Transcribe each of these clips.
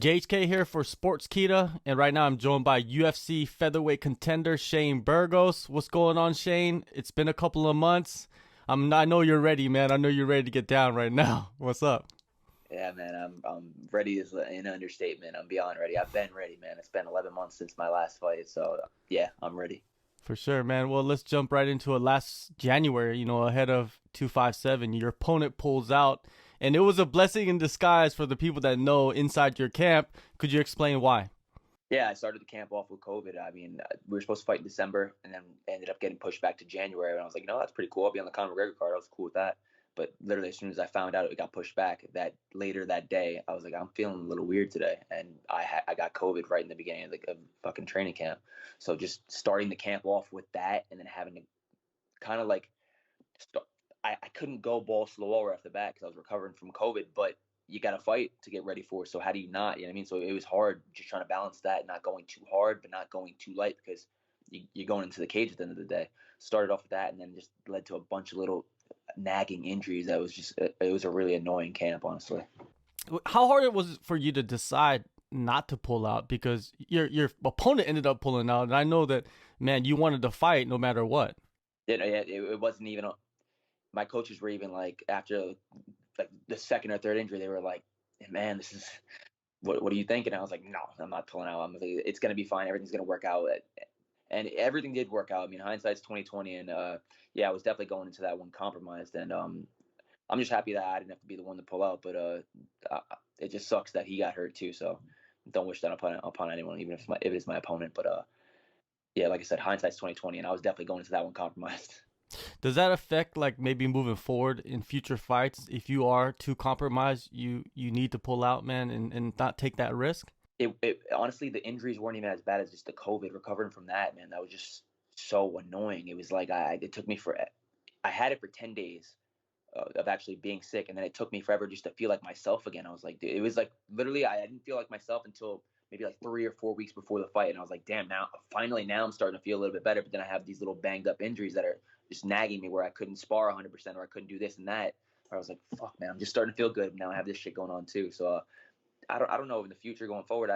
JHK here for Sportskeeda, and right now I'm joined by UFC featherweight contender Shane Burgos. What's going on, Shane? It's been a couple of months. I know you're ready, man. I know you're ready to get down right now. What's up? Yeah, man, I'm ready is an understatement. I'm beyond ready. I've been ready, man. It's been 11 months since my last fight, so yeah, I'm ready. For sure, man. Well, let's jump right into it. Last January, ahead of 257, your opponent pulls out, and it was a blessing in disguise for the people that know inside your camp. Could you explain why? Yeah, I started the camp off with COVID. I mean, we were supposed to fight in December, and then ended up getting pushed back to January. And I was like, that's pretty cool. I'll be on the Conor McGregor card. I was cool with that. But literally, as soon as I found out it got pushed back later that day, I was like, I'm feeling a little weird today. And I got COVID right in the beginning of the fucking training camp. So just starting the camp off with that, and then having to kind of like, I couldn't go ball slower off the bat because I was recovering from COVID, but you got to fight to get ready for it. So how do you not? You know what I mean? So it was hard just trying to balance that, not going too hard, but not going too light because you're going into the cage at the end of the day. Started off with that, and then just led to a bunch of little nagging injuries. It was a really annoying camp, honestly. How hard it was for you to decide not to pull out, because your opponent ended up pulling out, and I know that, man, you wanted to fight no matter what. It wasn't even. My coaches were even like, after like the second or third injury, they were like, "Man, this is what are you thinking?" I was like, "No, I'm not pulling out. It's gonna be fine. Everything's gonna work out." And everything did work out. I mean, hindsight's 2020, and yeah, I was definitely going into that one compromised, and I'm just happy that I didn't have to be the one to pull out. But it just sucks that he got hurt too. So don't wish that upon anyone, even if it is my opponent. But yeah, like I said, hindsight's 2020, and I was definitely going into that one compromised. Does that affect, like, maybe moving forward in future fights? If you are too compromised, you need to pull out, man, and not take that risk? It honestly, the injuries weren't even as bad as just the COVID. Recovering from that, man, that was just so annoying. It was like it took me I had it for 10 days of actually being sick, and then it took me forever just to feel like myself again. I was like, dude, it was like literally I didn't feel like myself until maybe like 3 or 4 weeks before the fight, and I was like, damn, now I'm starting to feel a little bit better. But then I have these little banged up injuries that are just nagging me, where I couldn't spar 100%, or I couldn't do this and that. Where I was like, fuck, man, I'm just starting to feel good now. I have this shit going on too. So I don't know, in the future going forward.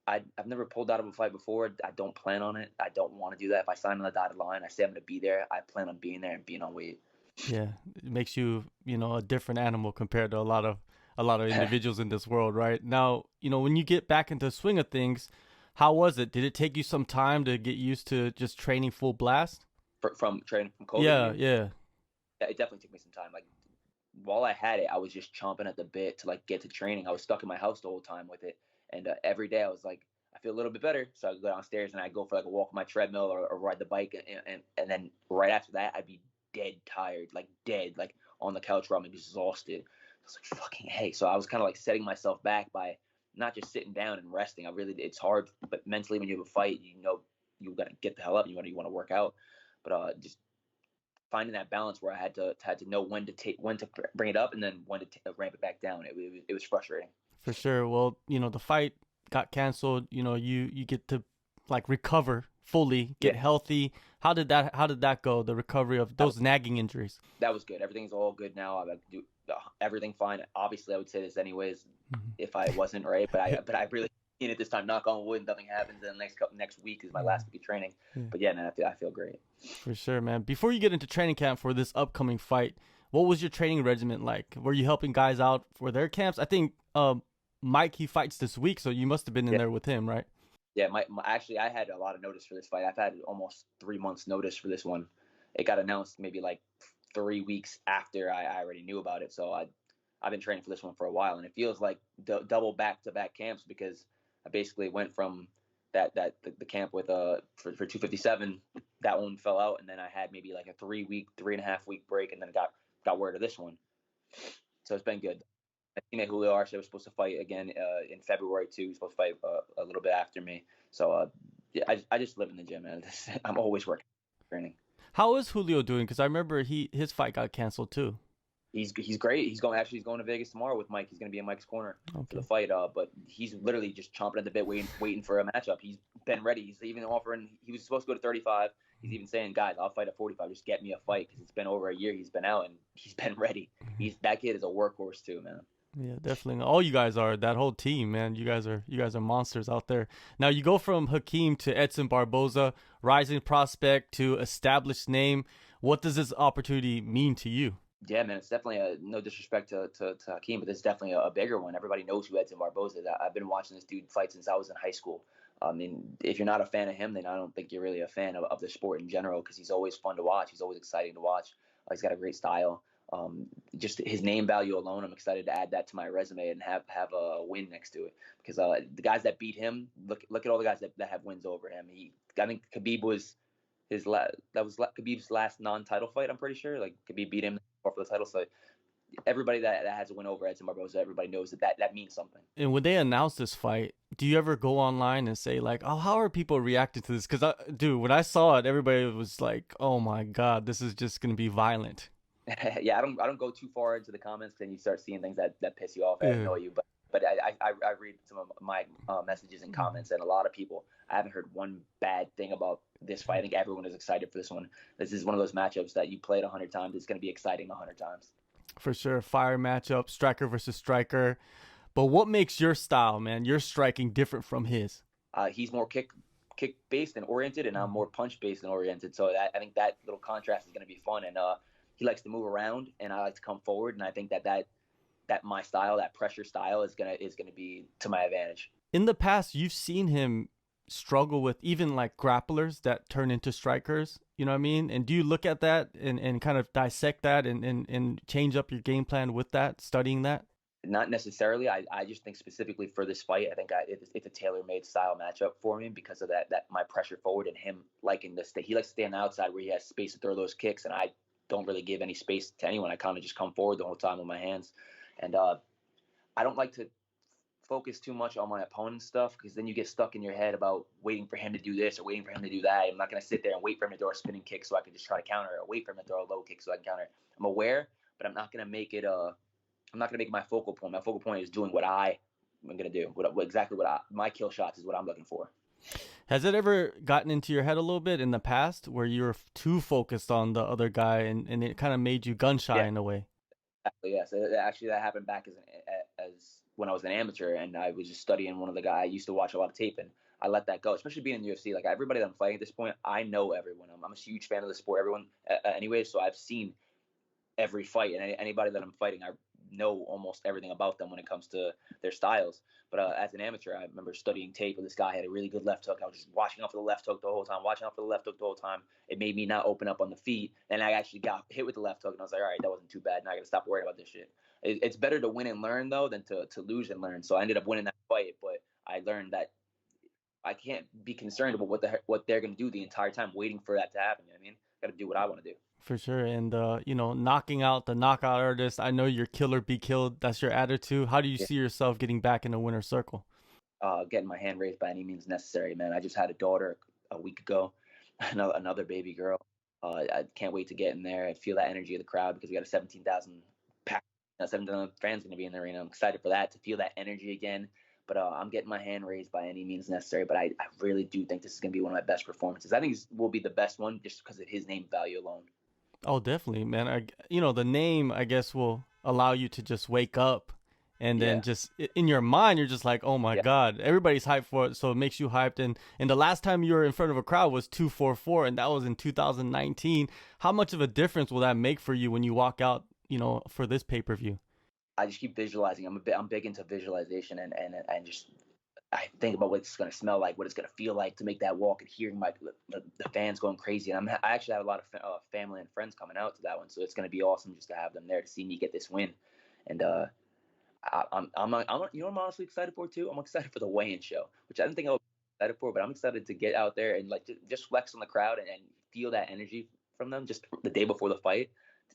I've never pulled out of a fight before. I don't plan on it. I don't want to do that. If I sign on the dotted line, I say I'm going to be there. I plan on being there and being on weight. Yeah, it makes you, a different animal compared to a lot of individuals in this world, right? Now, when you get back into the swing of things, how was it? Did it take you some time to get used to just training full blast? From training from COVID. Yeah. Yeah, it definitely took me some time. Like, while I had it, I was just chomping at the bit to like get to training. I was stuck in my house the whole time with it, and every day I was like, I feel a little bit better, so I would go downstairs and I go for like a walk on my treadmill, or ride the bike, and then right after that I'd be dead tired, like dead, like on the couch where I'm exhausted. I was like, fucking hey. So I was kind of like setting myself back by not just sitting down and resting. It's hard, but mentally when you have a fight, you got to get the hell up. You want to work out, but just finding that balance where I had to know when to bring it up, and then when to ramp it back down. It was frustrating. For sure. Well, the fight got canceled. You get to, like, recover fully, get Yeah, healthy. How did that go? The recovery of that those nagging injuries. that was good. Everything's all good now. I do everything fine. Obviously, I would say this anyways if I wasn't, right, but I really mean it this time. Knock on wood, nothing happens. And the next week is my last week of training. Yeah. But yeah, man, I feel great. For sure, man. Before you get into training camp for this upcoming fight, what was your training regimen like? Were you helping guys out for their camps? I think Mike, he fights this week, so you must have been in Yeah. there with him, right? Yeah, actually, I had a lot of notice for this fight. I've had almost 3 months notice for this one. It got announced maybe like 3 weeks after I already knew about it. So I've been training for this one for a while, and it feels like double back-to-back camps, because I basically went from the camp with for 257. That one fell out, and then I had maybe like a 3.5 week break, and then got word of this one. So it's been good. My teammate Julio Arce was supposed to fight again in February too. He's supposed to fight a little bit after me. So yeah, I just live in the gym, man. I'm always working, training. How is Julio doing? Because I remember his fight got canceled too. He's great. He's going to Vegas tomorrow with Mike. He's going to be in Mike's corner for the fight. But he's literally just chomping at the bit, waiting for a matchup. He's been ready. He's even offering. He was supposed to go to 35. He's even saying, guys, I'll fight at 45. Just get me a fight, because it's been over a year he's been out, and he's been ready. That kid is a workhorse too, man. Yeah, definitely. All you guys are that whole team, man. You guys are monsters out there. Now you go from Hakeem to Edson Barboza, rising prospect to established name. What does this opportunity mean to you? Yeah, man, it's definitely no disrespect to Hakeem, but this is definitely a bigger one. Everybody knows who Edson Barboza is. I've been watching this dude fight since I was in high school. I mean, if you're not a fan of him, then I don't think you're really a fan of the sport in general, because he's always fun to watch. He's always exciting to watch. He's got a great style. Just his name value alone, I'm excited to add that to my resume and have a win next to it. Because the guys that beat him, look at all the guys that have wins over him. I think Khabib was Khabib's last non-title fight. I'm pretty sure. Like, Khabib beat him for the title. So everybody that has a win over Edson Barboza, everybody knows that means something. And when they announce this fight, do you ever go online and say like, "Oh, how are people reacting to this?" Because, dude, when I saw it, everybody was like, "Oh my God, this is just gonna be violent." Yeah, I don't go too far into the comments, because then you start seeing things that piss you off and Yeah. annoy you. But I read some of my messages and comments, and a lot of people, I haven't heard one bad thing about this fight. I think everyone is excited for this one. This is one of those matchups that you play it 100 times. It's going to be exciting 100 times. For sure, fire matchup, striker versus striker. But what makes your style, man, your striking different from his? He's more kick based and oriented, and I'm more punch based and oriented. So I think that little contrast is going to be fun. And he likes to move around, and I like to come forward. And I think that my style, that pressure style, is gonna be to my advantage. In the past, you've seen him struggle with even like grapplers that turn into strikers. You know what I mean? And do you look at that and kind of dissect that and change up your game plan with that, studying that? Not necessarily. I just think specifically for this fight, I think it's a tailor-made style matchup for me, because of that my pressure forward, and him liking this. He likes to stay on the outside where he has space to throw those kicks, and I don't really give any space to anyone. I kind of just come forward the whole time with my hands, and I don't like to focus too much on my opponent's stuff, because then you get stuck in your head about waiting for him to do this or waiting for him to do that. I'm not going to sit there and wait for him to throw a spinning kick so I can just try to counter it, or wait for him to throw a low kick so I can counter it. I'm aware, but I'm not going to make it I'm not going to make my focal point. My focal point is doing what I'm going to do. My kill shots is what I'm looking for. Has it ever gotten into your head a little bit in the past where you were too focused on the other guy and it kind of made you gun shy Yeah, in a way? exactly. Yes. Actually, that happened back as when I was an amateur, and I was just studying one of the guys. I used to watch a lot of tape, and I let that go, especially being in the UFC. Like, everybody that I'm fighting at this point, I know everyone. I'm a huge fan of the sport, everyone, anyway. So I've seen every fight, and anybody that I'm fighting, I know almost everything about them when it comes to their styles. But as an amateur, I remember studying tape, and this guy had a really good left hook. I was just watching out for the left hook the whole time, watching out for the left hook the whole time. It made me not open up on the feet, and I actually got hit with the left hook, and I was like, all right, that wasn't too bad. Now I got to stop worrying about this shit. It's better to win and learn, though, than to lose and learn. So I ended up winning that fight, but I learned that I can't be concerned about what they're going to do the entire time, waiting for that to happen. You know what I mean? Got to do what I want to do. For sure. And, knocking out the knockout artist, I know you're kill or be killed. That's your attitude. How do you Yeah. see yourself getting back in the winner's circle? Getting my hand raised by any means necessary, man. I just had a daughter a week ago, another baby girl. I can't wait to get in there and feel that energy of the crowd, because we got a 17,000 pack, 17,000 fans going to be in the arena. I'm excited for that, to feel that energy again. But I'm getting my hand raised by any means necessary. But I really do think this is going to be one of my best performances. I think this will be the best one just because of his name value alone. Oh, definitely, man. The name, I guess, will allow you to just wake up and then Yeah, just in your mind, you're just like, oh my yeah. God, everybody's hyped for it. So it makes you hyped. And the last time you were in front of a crowd was 244, and that was in 2019. How much of a difference will that make for you when you walk out, for this pay-per-view? I just keep visualizing. I'm big into visualization, and just I think about what it's going to smell like, what it's going to feel like to make that walk, and hearing the fans going crazy. And I actually have a lot of family and friends coming out to that one, so it's going to be awesome just to have them there to see me get this win. And I'm honestly excited for too. I'm excited for the weigh-in show, which I didn't think I was excited for, but I'm excited to get out there and like just flex on the crowd and feel that energy from them just the day before the fight.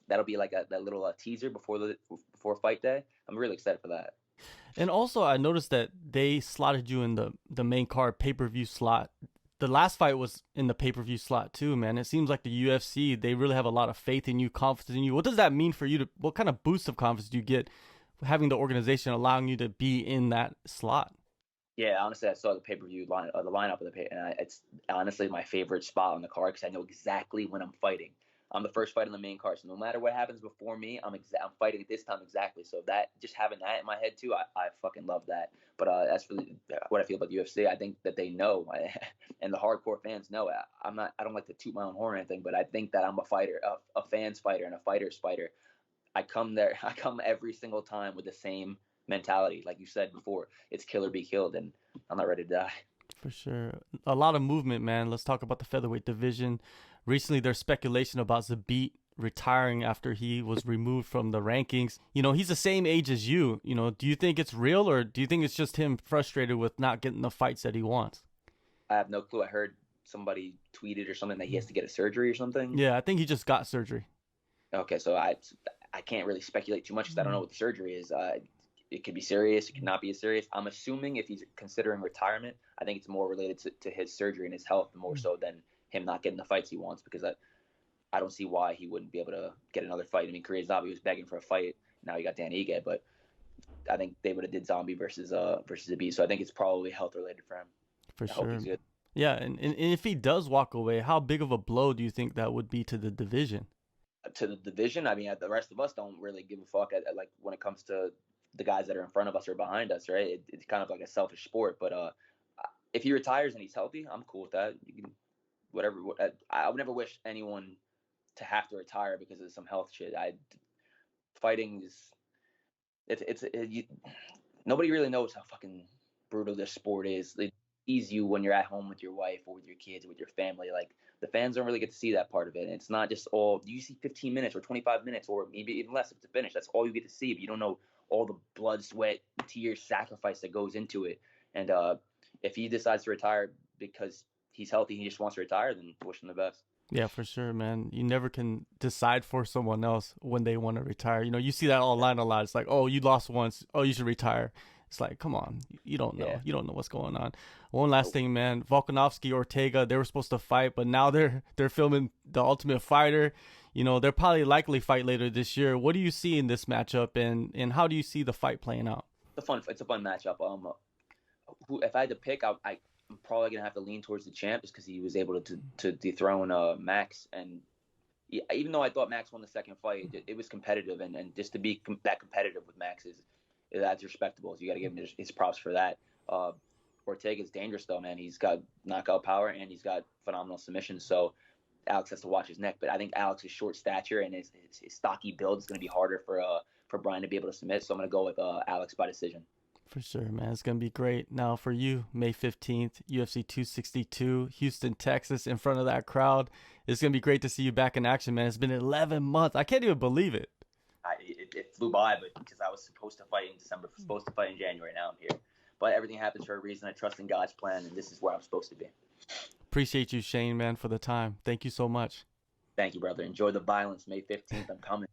That'll be like that little teaser before fight day. I'm really excited for that. And also, I noticed that they slotted you in the main card pay-per-view slot. The last fight was in the pay-per-view slot too, man. It seems like the UFC, they really have a lot of faith in you, confidence in you. What does that mean for you? What kind of boost of confidence do you get having the organization allowing you to be in that slot? Yeah, honestly, I saw the pay-per-view the lineup of it's honestly my favorite spot on the card, because I know exactly when I'm fighting. I'm the first fight on the main card. So no matter what happens before me, I'm fighting at this time exactly. So that, just having that in my head too, I fucking love that. But that's really what I feel about the UFC. I think that they know, and the hardcore fans know. I don't like to toot my own horn or anything, but I think that I'm a fighter, a fan's fighter, and a fighter's fighter. I come every single time with the same mentality. Like you said before, it's kill or be killed, and I'm not ready to die. For sure. A lot of movement, man. Let's talk about the featherweight division. Recently, there's speculation about Zabit retiring after he was removed from the rankings. You know, he's the same age as you. You know, do you think it's real, or do you think it's just him frustrated with not getting the fights that he wants? I have no clue. I heard somebody tweeted or something that he has to get a surgery or something. Yeah, I think he just got surgery. Okay, so I can't really speculate too much because I don't know what the surgery is. It could be serious. It could not be serious. I'm assuming if he's considering retirement, I think it's more related to his surgery and his health more so than him not getting the fights he wants, because I don't see why he wouldn't be able to get another fight. I mean, Korea Zombie was begging for a fight. Now he got Dan Ige, but I think they would have did Zombie versus Zabit. So I think it's probably health related for him. For I sure. hope he's good. Yeah, and if he does walk away, how big of a blow do you think that would be to the division? To the division, I mean, the rest of us don't really give a fuck at like when it comes to the guys that are in front of us or behind us, right? It's kind of like a selfish sport. But if he retires and he's healthy, I'm cool with that. You can, whatever. I would never wish anyone to have to retire because of some health shit. Fighting is nobody really knows how fucking brutal this sport is. It ease you when you're at home with your wife or with your kids or with your family. Like, the fans don't really get to see that part of it. And it's not just all, you see 15 minutes or 25 minutes or maybe even less if it's a finish. That's all you get to see, but you don't know all the blood, sweat, tears, sacrifice that goes into it. And if he decides to retire because he's healthy, he just wants to retire, then wish him the best. Yeah, for sure, man. You never can decide for someone else when they want to retire. You know, you see that online a lot. It's like, oh, you lost once. Oh, you should retire. It's like, come on, you don't know. Yeah. You don't know what's going on. One last thing, man. Volkanovski, Ortega, they were supposed to fight, but now they're filming The Ultimate Fighter. You know, they'll probably likely fight later this year. What do you see in this matchup, and how do you see the fight playing out? It's a fun matchup. If I had to pick, I'm probably gonna have to lean towards the champ just because he was able to dethrone Max. And even though I thought Max won the second fight, it was competitive, and just to be that competitive with Max that's respectable. So you got to give him his props for that. Ortega's dangerous though, man. He's got knockout power and he's got phenomenal submissions. So Alex has to watch his neck. But I think Alex's short stature and his stocky build is going to be harder for Brian to be able to submit. So I'm going to go with Alex by decision. For sure, man. It's going to be great. Now for you, May 15th, UFC 262, Houston, Texas, in front of that crowd. It's going to be great to see you back in action, man. It's been 11 months. I can't even believe it. It flew by, but because I was supposed to fight in December, supposed to fight in January, now I'm here. But everything happens for a reason. I trust in God's plan, and this is where I'm supposed to be. Appreciate you, Shane, man, for the time. Thank you so much. Thank you, brother. Enjoy the violence. May 15th, I'm coming.